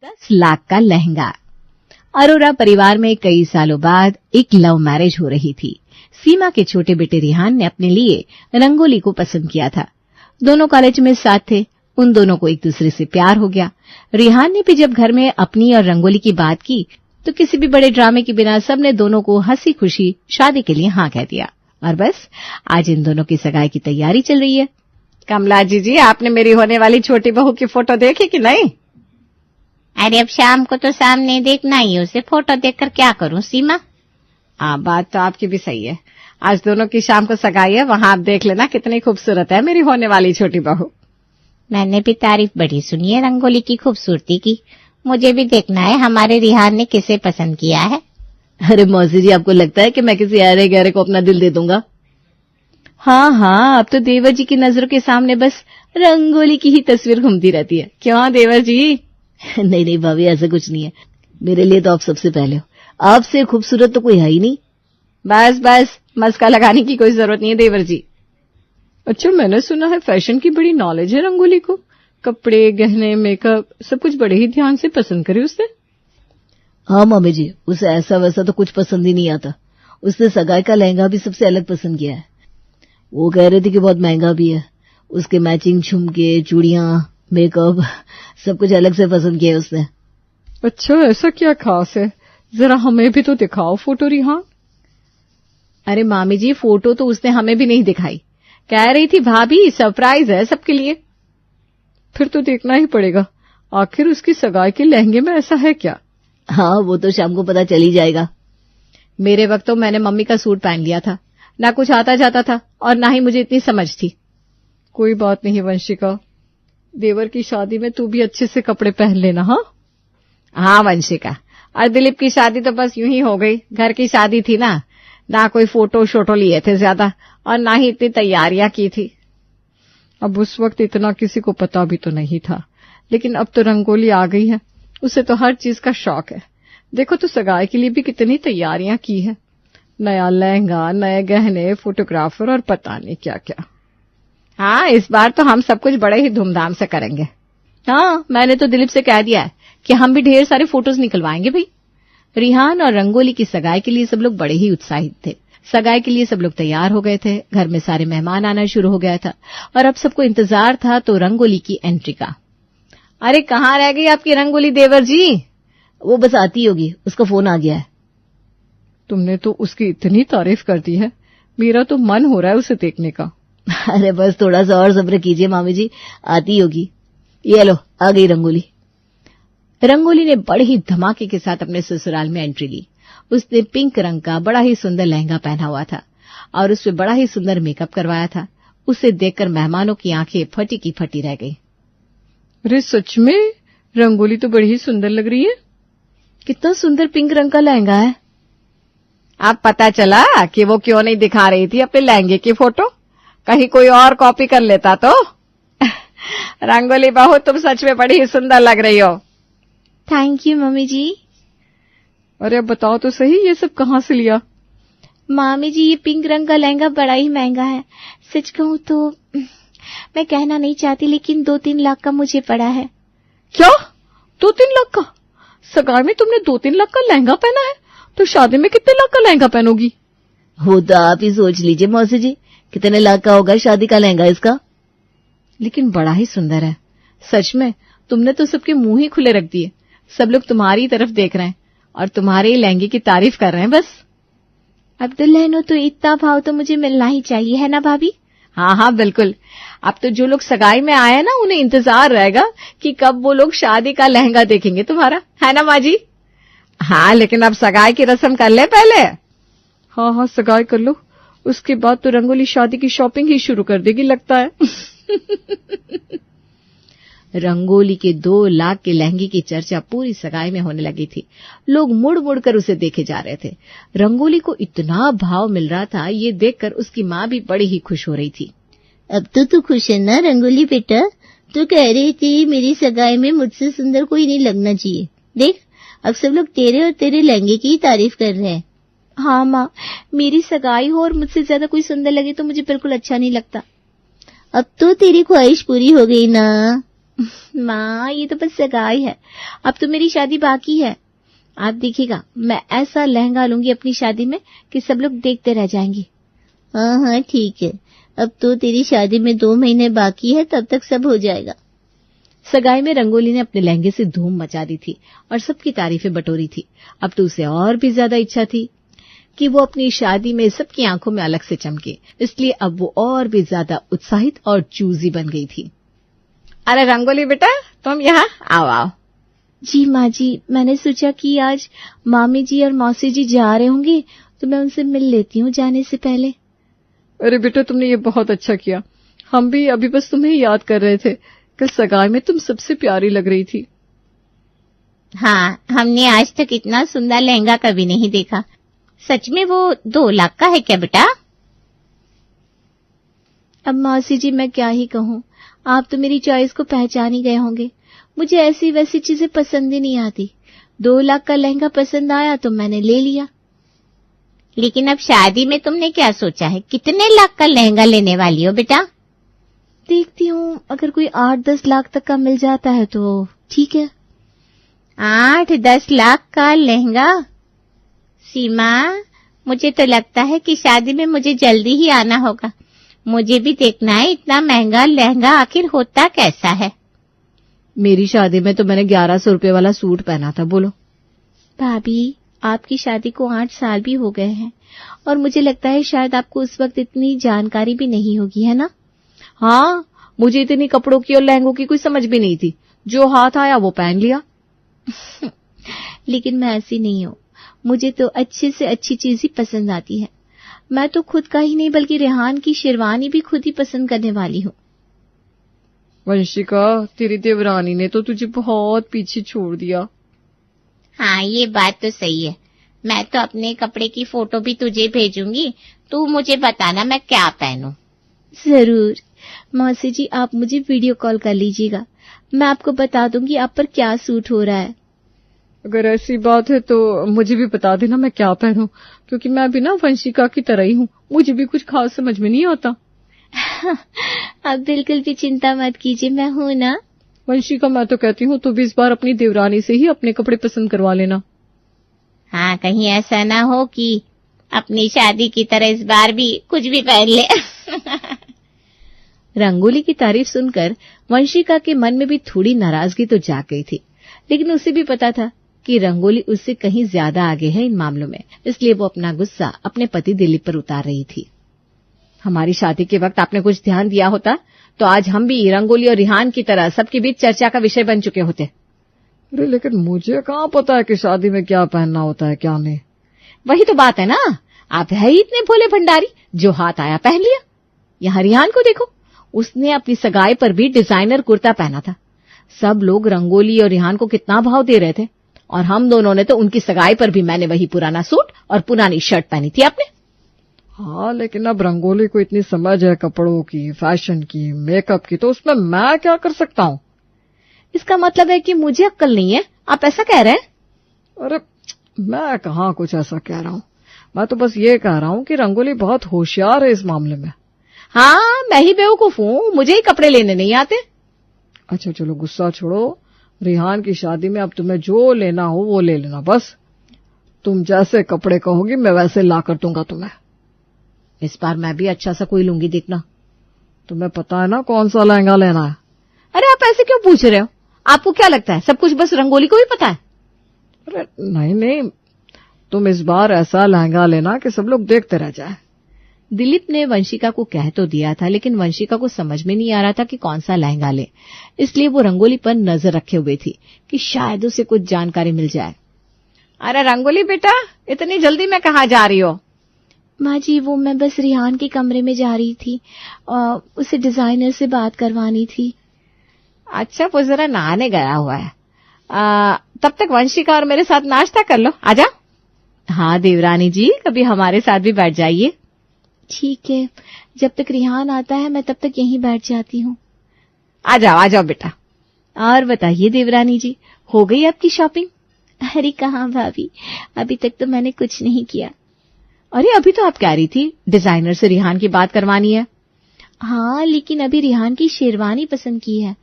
10 लाख का लहंगा। अरोरा परिवार में कई सालों बाद एक लव मैरिज हो रही थी। सीमा के छोटे बेटे रिहान ने अपने लिए रंगोली को पसंद किया था। दोनों कॉलेज में साथ थे। उन दोनों को एक दूसरे से प्यार हो गया। रिहान ने भी जब घर में अपनी और रंगोली की बात की तो किसी भी बड़े ड्रामे के बिना सबने दोनों को हंसी खुशी शादी के लिए हाँ कह दिया। और बस आज इन दोनों की सगाई की तैयारी चल रही है। कमला जी, आपने मेरी होने वाली छोटी बहू की फोटो देखी कि नहीं? अरे अब शाम को तो सामने देखना ही, उसे फोटो देखकर क्या करूं सीमा? हाँ, बात तो आपकी भी सही है। आज दोनों की शाम को सगाई है, वहां आप देख लेना कितनी खूबसूरत है मेरी होने वाली छोटी बहू। मैंने भी तारीफ बड़ी सुनी है रंगोली की खूबसूरती की। मुझे भी देखना है हमारे रिहान ने किसे पसंद किया है। अरे मौसी जी, आपको लगता है कि मैं किसी अरे गहरे को अपना दिल दे दूंगा? हाँ, अब तो देवर जी की नजरों के सामने बस रंगोली की ही तस्वीर घूमती रहती है। क्यों देवर जी? नहीं भाभी, ऐसा कुछ नहीं है। मेरे लिए तो आप सबसे पहले हो। आपसे खूबसूरत तो कोई है ही नहीं। बस मस्का लगाने की कोई जरूरत नहीं है देवर जी। अच्छा, मैंने सुना है फैशन की बड़ी नॉलेज है रंगोली को। कपड़े, गहने, मेकअप सब कुछ बड़े ही ध्यान से पसंद करे उसने। हाँ मम्मी जी, उसे ऐसा वैसा तो कुछ पसंद ही नहीं आता। उसने सगाई का लहंगा भी सबसे अलग पसंद किया है। वो कह रही थी कि बहुत महंगा भी है। उसके मैचिंग झुमके, चूड़ियां, मेकअप सब कुछ अलग से पसंद किया है उसने। अच्छा, ऐसा क्या खास है? जरा हमें भी तो दिखाओ फोटो रिहान। अरे मामी जी, फोटो तो उसने हमें भी नहीं दिखाई। कह रही थी भाभी सरप्राइज है सबके लिए। फिर तो देखना ही पड़ेगा, आखिर उसकी सगाई के लहंगे में ऐसा है क्या? हाँ, वो तो शाम को पता चल ही जाएगा। मेरे वक्त तो मैंने मम्मी का सूट पहन लिया था। ना कुछ आता जाता था और ना ही मुझे इतनी समझ थी। कोई बात नहीं वंशिका, देवर की शादी में तू भी अच्छे से कपड़े पहन लेना। हाँ वंशिका, और दिलीप की शादी तो बस यूं ही हो गई। घर की शादी थी ना कोई फोटो शोटो लिए थे ज्यादा और ना ही इतनी तैयारियां की थी। अब उस वक्त इतना किसी को पता भी तो नहीं था, लेकिन अब तो रंगोली आ गई है। उसे तो हर चीज का शौक है। देखो तो सगाई के लिए भी कितनी तैयारियां की है। नया लहंगा, नए गहने, फोटोग्राफर और पता नहीं क्या क्या। हाँ, इस बार तो हम सब कुछ बड़े ही धूमधाम से करेंगे। हाँ, मैंने तो दिलीप से कह दिया है कि हम भी ढेर सारे फोटोज निकलवाएंगे भाई। रिहान और रंगोली की सगाई के लिए सब लोग बड़े ही उत्साहित थे। सगाई के लिए सब लोग तैयार हो गए थे। घर में सारे मेहमान आना शुरू हो गया था और अब सबको इंतजार था तो रंगोली की एंट्री का। अरे कहाँ रह गई आपकी रंगोली देवर जी? वो बस आती होगी, उसका फोन आ गया है। तुमने तो उसकी इतनी तारीफ कर दी है, मेरा तो मन हो रहा है उसे देखने का। अरे बस थोड़ा सा और सब्र कीजिए मामी जी, आती होगी। ये लो, आ गई रंगोली। रंगोली ने बड़े ही धमाके के साथ अपने ससुराल में एंट्री ली। उसने पिंक रंग का बड़ा ही सुंदर लहंगा पहना हुआ था और उस पे बड़ा ही सुंदर मेकअप करवाया था। उसे देखकर मेहमानों की आंखें फटी की फटी रह गई। अरे सच में रंगोली तो बड़ी ही सुंदर लग रही है। कितना सुंदर पिंक रंग का लहंगा है। अब पता चला कि वो क्यों नहीं दिखा रही थी अपने लहंगे की फोटो। कहीं कोई और कॉपी कर लेता तो। रंगोली बहू, तुम सच में बड़ी ही सुंदर लग रही हो। थैंक यू मम्मी जी। अरे अब बताओ तो सही, ये सब कहाँ से लिया? मामी जी, ये पिंक रंग का लहंगा बड़ा ही महंगा है। सच कहूँ तो मैं कहना नहीं चाहती, लेकिन 2-3 लाख का मुझे पड़ा है। क्या? 2-3 लाख का? सगाई में तुमने 2-3 लाख का लहंगा पहना है, तो शादी में कितने लाख का लहंगा पहनोगी? वो तो आप ही सोच लीजिए मौसी जी, कितने लाख का होगा शादी का लहंगा इसका। लेकिन बड़ा ही सुंदर है। सच में तुमने तो सबके मुंह ही खुले रख दिए। सब लोग तुम्हारी तरफ देख रहे हैं और तुम्हारे लहंगे की तारीफ कर रहे हैं बस। अब दुल्हन हो तो इतना भाव तो मुझे मिलना ही चाहिए, है ना भाभी? हाँ बिल्कुल। अब तो जो लोग सगाई में आए ना, उन्हें इंतजार रहेगा कि कब वो लोग शादी का लहंगा देखेंगे तुम्हारा, है ना माँ जी? हाँ, लेकिन अब सगाई की रस्म कर ले पहले। हाँ, सगाई कर लो, उसके बाद तो रंगोली शादी की शॉपिंग ही शुरू कर देगी लगता है। रंगोली के 2 लाख के लहंगे की चर्चा पूरी सगाई में होने लगी थी। लोग मुड़ मुड़ कर उसे देखे जा रहे थे। रंगोली को इतना भाव मिल रहा था, ये देखकर उसकी माँ भी बड़ी ही खुश हो रही थी। अब तो तू खुश है ना रंगोली बेटा? तो कह रही थी मेरी सगाई में मुझसे सुंदर कोई नहीं लगना चाहिए। देख, अब सब लोग तेरे और तेरे लहंगे की तारीफ कर रहे हैं। हाँ माँ, मेरी सगाई हो और मुझसे ज्यादा कोई सुंदर लगे तो मुझे बिल्कुल अच्छा नहीं लगता। अब तो तेरी ख्वाहिश पूरी हो गई ना। माँ ये तो बस सगाई है, अब तो मेरी शादी बाकी है। आप देखिएगा मैं ऐसा लहंगा लूंगी अपनी शादी में कि सब लोग देखते रह जाएंगे। हाँ हाँ ठीक है, अब तो तेरी शादी में 2 महीने बाकी है, तब तक सब हो जाएगा। सगाई में रंगोली ने अपने लहंगे से धूम मचा दी थी और सबकी तारीफें बटोरी थी। अब तो उसे और भी ज्यादा इच्छा थी कि वो अपनी शादी में सबकी आंखों में अलग से चमके, इसलिए अब वो और भी ज्यादा उत्साहित और चूजी बन गई थी। अरे रंगोली बेटा, तुम यहाँ आओ आओ। जी माँ जी, मैंने सोचा कि आज मामी जी और मौसी जी जा रहे होंगे तो मैं उनसे मिल लेती हूँ जाने से पहले। अरे बेटा, तुमने ये बहुत अच्छा किया। हम भी अभी बस तुम्हें याद कर रहे थे। कल सगाई में तुम सबसे प्यारी लग रही थी। हाँ, हमने आज तक इतना सुंदर लहंगा कभी नहीं देखा। सच में वो 2 लाख का है क्या बेटा? अब मौसी जी मैं क्या ही कहूँ, आप तो मेरी चॉइस को पहचान ही गए होंगे। मुझे ऐसी वैसी चीजें पसंद ही नहीं आती। 2 लाख का लहंगा पसंद आया तो मैंने ले लिया। लेकिन अब शादी में तुमने क्या सोचा है? कितने लाख का लहंगा लेने वाली हो बेटा? देखती हूँ, अगर कोई 8-10 लाख तक का मिल जाता है तो ठीक है। 8-10 लाख का लहंगा? सीमा, मुझे तो लगता है कि शादी में मुझे जल्दी ही आना होगा। मुझे भी देखना है इतना महंगा लहंगा आखिर होता कैसा है। मेरी शादी में तो मैंने 1100 रुपए वाला सूट पहना था। बोलो भाभी, आपकी शादी को 8 साल भी हो गए हैं और मुझे लगता है शायद आपको उस वक्त इतनी जानकारी भी नहीं होगी, है ना? हाँ, मुझे इतनी कपड़ों की और लहंगों की कोई समझ भी नहीं थी। जो हाथ आया वो पहन लिया। लेकिन मैं ऐसी नहीं हूँ। मुझे तो अच्छी से अच्छी चीज ही पसंद आती है। मैं तो खुद का ही नहीं बल्कि रेहान की शेरवानी भी खुद ही पसंद करने वाली हूँ। वंशिका, तेरी देवरानी ने तो तुझे बहुत पीछे छोड़ दिया। हाँ, ये बात तो सही है। मैं तो अपने कपड़े की फोटो भी तुझे भेजूंगी, तू मुझे बताना मैं क्या पहनूं। जरूर मौसी जी, आप मुझे वीडियो कॉल कर लीजिएगा, मैं आपको बता दूंगी आप पर क्या सूट हो रहा है। अगर ऐसी बात है तो मुझे भी बता देना मैं क्या पहनूं, क्योंकि मैं भी ना वंशिका की तरह ही हूँ। मुझे भी कुछ खास समझ में नहीं आता। आप बिल्कुल भी चिंता मत कीजिए, मैं हूं ना। वंशिका, मैं तो कहती हूँ तू भी इस बार अपनी देवरानी से ही अपने कपड़े पसंद करवा लेना। हाँ, कहीं ऐसा ना हो कि अपनी शादी की तरह इस बार भी कुछ भी पहन ले। रंगोली की तारीफ सुनकर वंशिका के मन में भी थोड़ी नाराजगी तो जाग गई थी, लेकिन उसे भी पता था कि रंगोली उससे कहीं ज्यादा आगे है इन मामलों में, इसलिए वो अपना गुस्सा अपने पति दिलीप पर उतार रही थी। हमारी शादी के वक्त आपने कुछ ध्यान दिया होता तो आज हम भी रंगोली और रिहान की तरह सबके बीच चर्चा का विषय बन चुके होते। अरे लेकिन मुझे कहाँ पता है कि शादी में क्या पहनना होता है क्या नहीं। वही तो बात है ना, आप है ही इतने भोले भंडारी, जो हाथ आया पहन लिया। यहाँ रिहान को देखो, उसने अपनी सगाई पर भी डिजाइनर कुर्ता पहना था। सब लोग रंगोली और रिहान को कितना भाव दे रहे थे, और हम दोनों ने तो उनकी सगाई पर भी मैंने वही पुराना सूट और पुरानी शर्ट पहनी थी। आपने? हाँ, लेकिन अब रंगोली को इतनी समझ है कपड़ों की, फैशन की, मेकअप की, तो उसमें मैं क्या कर सकता हूँ? इसका मतलब है कि मुझे अक्ल नहीं है, आप ऐसा कह रहे हैं? अरे मैं कहाँ कुछ ऐसा कह रहा हूँ। मैं तो बस ये कह रहा हूँ कि रंगोली बहुत होशियार है इस मामले में। हाँ, मैं ही बेवकूफ हूँ, मुझे ही कपड़े लेने नहीं आते। अच्छा चलो गुस्सा छोड़ो। रिहान की शादी में अब तुम्हें जो लेना हो वो ले लेना। बस तुम जैसे कपड़े कहोगी मैं वैसे ला कर दूंगा तुम्हें। इस बार मैं भी अच्छा सा कोई लूंगी, देखना। तुम्हें पता है ना कौन सा लहंगा लेना है? अरे आप ऐसे क्यों पूछ रहे हो? आपको क्या लगता है सब कुछ बस रंगोली को ही पता है? अरे नहीं, तुम इस बार ऐसा लहंगा लेना कि सब लोग देखते रह जाए। दिलीप ने वंशिका को कह तो दिया था, लेकिन वंशिका को समझ में नहीं आ रहा था कि कौन सा लहंगा ले, इसलिए वो रंगोली पर नजर रखे हुए थी कि शायद उसे कुछ जानकारी मिल जाए। अरे रंगोली बेटा, इतनी जल्दी में कहाँ जा रही हो? माँ जी, वो मैं बस रिहान के कमरे में जा रही थी, उसे डिजाइनर से बात करवानी थी। अच्छा, वो जरा नहाने गया हुआ है। तब तक वंशिका और मेरे साथ नाश्ता कर लो, आजा। हाँ देवरानी जी, कभी हमारे साथ भी बैठ जाइए। ठीक है, जब तक रिहान आता है मैं तब तक यहीं बैठ जाती हूँ। आ जाओ बेटा। और बताइए देवरानी जी, हो गई आपकी शॉपिंग? अरे कहाँ भाभी, अभी तक तो मैंने कुछ नहीं किया। अरे अभी तो आप कह रही थी डिजाइनर से रिहान की बात करवानी है। हाँ, लेकिन अभी रिहान की शेरवानी पसंद की है।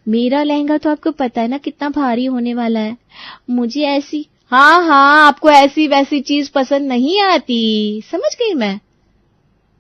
मेरा लहंगा तो आपको पता है ना कितना भारी होने वाला है। मुझे ऐसी हाँ, आपको ऐसी वैसी चीज पसंद नहीं आती, समझ गई मैं।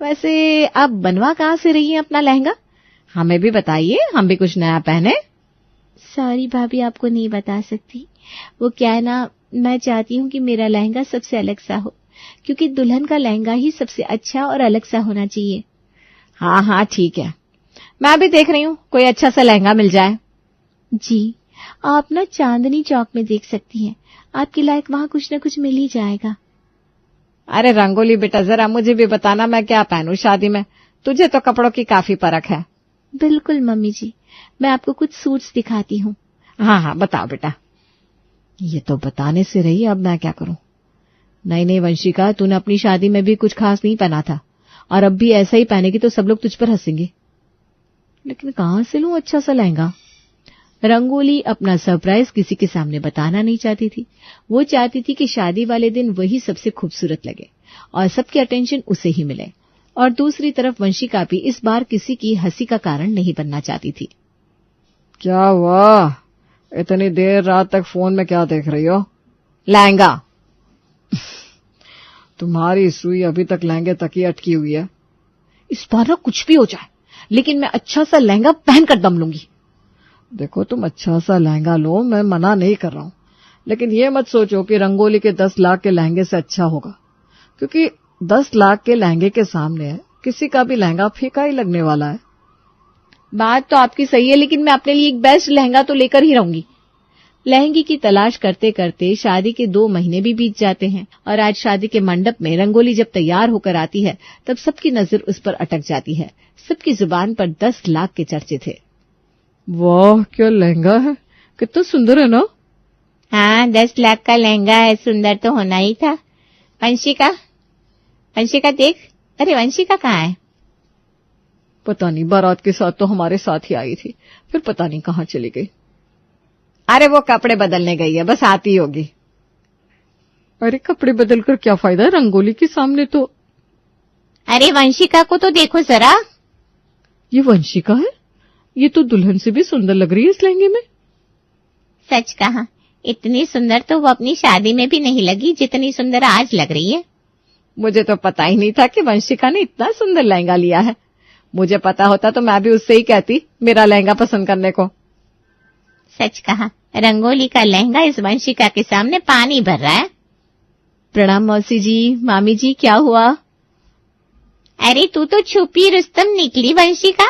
वैसे आप बनवा कहाँ से रही हैं अपना लहंगा? हमें भी बताइए, हम भी कुछ नया पहने। सॉरी भाभी, आपको नहीं बता सकती। वो क्या है ना, मैं चाहती हूँ कि मेरा लहंगा सबसे अलग सा हो, क्योंकि दुल्हन का लहंगा ही सबसे अच्छा और अलग सा होना चाहिए। हाँ, ठीक है, मैं भी देख रही हूँ कोई अच्छा सा लहंगा मिल जाए। जी, आप ना चांदनी चौक में देख सकती हैं, आपके लायक वहाँ कुछ न कुछ मिल ही जाएगा। अरे रंगोली बेटा, जरा मुझे भी बताना मैं क्या पहनूं शादी में, तुझे तो कपड़ों की काफी परख है। बिल्कुल मम्मी जी, मैं आपको कुछ सूट्स दिखाती हूँ। हाँ, बताओ बेटा। ये तो बताने से रही, अब मैं क्या करूं। नहीं वंशिका, तूने अपनी शादी में भी कुछ खास नहीं पहना था, और अब भी ऐसा ही पहनेगी तो सब लोग तुझ पर हंसेंगे। लेकिन कहां से लूं अच्छा सा लहंगा? रंगोली अपना सरप्राइज किसी के सामने बताना नहीं चाहती थी। वो चाहती थी कि शादी वाले दिन वही सबसे खूबसूरत लगे और सबकी अटेंशन उसे ही मिले। और दूसरी तरफ वंशिका भी इस बार किसी की हंसी का कारण नहीं बनना चाहती थी। क्या हुआ, इतनी देर रात तक फोन में क्या देख रही हो? लहंगा। तुम्हारी सुई अभी तक लहंगे तक ही अटकी हुई है। इस बार ना कुछ भी हो जाए, लेकिन मैं अच्छा सा लहंगा पहनकर दम लूंगी। देखो, तुम अच्छा सा लहंगा लो, मैं मना नहीं कर रहा हूं, लेकिन ये मत सोचो कि रंगोली के 10 लाख के लहंगे से अच्छा होगा, क्योंकि 10 लाख के लहंगे के सामने किसी का भी लहंगा फीका ही लगने वाला है। बात तो आपकी सही है, लेकिन मैं अपने लिए एक बेस्ट लहंगा तो लेकर ही रहूंगी। लहंगे की तलाश करते करते शादी के 2 महीने भी बीत जाते हैं, और आज शादी के मंडप में रंगोली जब तैयार होकर आती है तब सबकी नजर उस पर अटक जाती है। सबकी जुबान पर 10 लाख के चर्चे थे। वाह, क्या लहंगा है, कितना सुंदर है ना? हाँ, 10 लाख का लहंगा है, सुंदर तो होना ही था। वंशिका देख। अरे वंशिका कहाँ है? पता नहीं, बारात के साथ तो हमारे साथ ही आई थी, फिर पता नहीं कहाँ चली गई। अरे वो कपड़े बदलने गई है, बस आती होगी। अरे कपड़े बदलकर क्या फायदा, रंगोली के सामने तो। अरे वंशिका को तो देखो जरा। ये वंशिका है? ये तो दुल्हन से भी सुंदर लग रही है इस लहंगे में। सच कहा, इतनी सुंदर तो वो अपनी शादी में भी नहीं लगी जितनी सुंदर आज लग रही है। मुझे तो पता ही नहीं था कि वंशिका ने इतना सुंदर लहंगा लिया है। मुझे पता होता तो मैं भी उससे ही कहती मेरा लहंगा पसंद करने को। सच कहा, रंगोली का लहंगा इस वंशिका के सामने पानी भर रहा है। प्रणाम मौसी जी, मामी जी, क्या हुआ? अरे तू तो छुपी रुस्तम निकली वंशिका,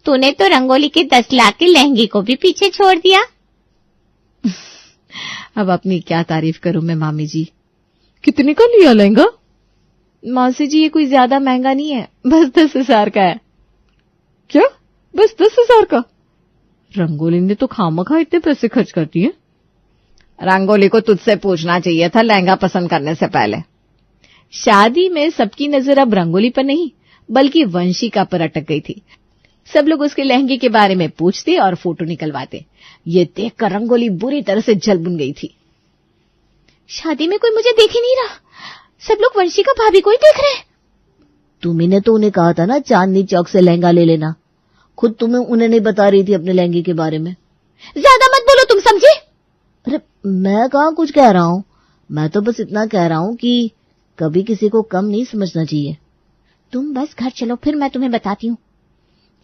तूने तो रंगोली के 10 लाख के लहंगे को भी पीछे छोड़ दिया। अब अपनी क्या तारीफ करूं मैं मामी जी। कितने का लिया लहंगा? मौसी जी, ये कोई ज्यादा महंगा नहीं है, बस 10,000 का है। क्या, बस 10,000 का? रंगोली ने तो खामखा इतने पैसे खर्च कर दिए। रंगोली को तुझसे पूछना चाहिए था लहंगा पसंद करने से पहले। शादी में सबकी नजर अब रंगोली पर नहीं बल्कि वंशिका पर अटक गई थी। सब लोग उसके लहंगे के बारे में पूछते और फोटो निकलवाते। ये देखकर रंगोली बुरी तरह से जल बुन गई थी। शादी में कोई मुझे देख ही नहीं रहा, सब लोग वंशिका भाभी को ही देख रहे हैं। तुम्ही ने तो उन्हें कहा था ना चांदनी चौक से लहंगा ले लेना, खुद तुम्हें उन्हें नहीं बता रही थी अपने लहंगे के बारे में। ज्यादा मत बोलो, तुम समझे? अरे मैं कहाँ कुछ कह रहा हूँ, मैं तो बस इतना कह रहा हूँ कि कभी किसी को कम नहीं समझना चाहिए। तुम बस घर चलो, फिर मैं तुम्हें बताती हूँ।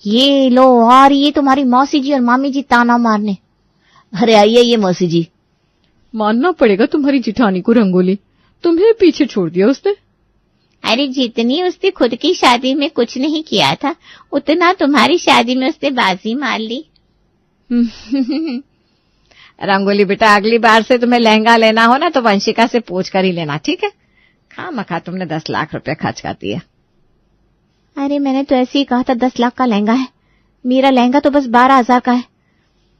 ये लो, और ये तुम्हारी मौसी जी और मामी जी ताना मारने। अरे आइए मौसी जी। मानना पड़ेगा तुम्हारी जिठानी को, रंगोली तुम्हें पीछे छोड़ दिया उसने। अरे जितनी उसने खुद की शादी में कुछ नहीं किया था, उतना तुम्हारी शादी में उसने बाजी मार ली। रंगोली बेटा, अगली बार से तुम्हें लहंगा लेना हो ना तो वंशिका से पूछ कर ही लेना, ठीक है? खामखा तुमने 10 लाख रुपए खर्च कर दिए। अरे मैंने तो ऐसे ही कहा था 10 लाख का लहंगा है, मेरा लहंगा तो बस 12,000 का है।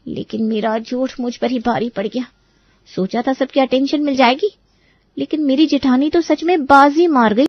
लेकिन मेरा झूठ मुझ पर ही भारी पड़ गया। सोचा था सबकी अटेंशन मिल जाएगी, लेकिन मेरी जेठानी तो सच में बाजी मार गई।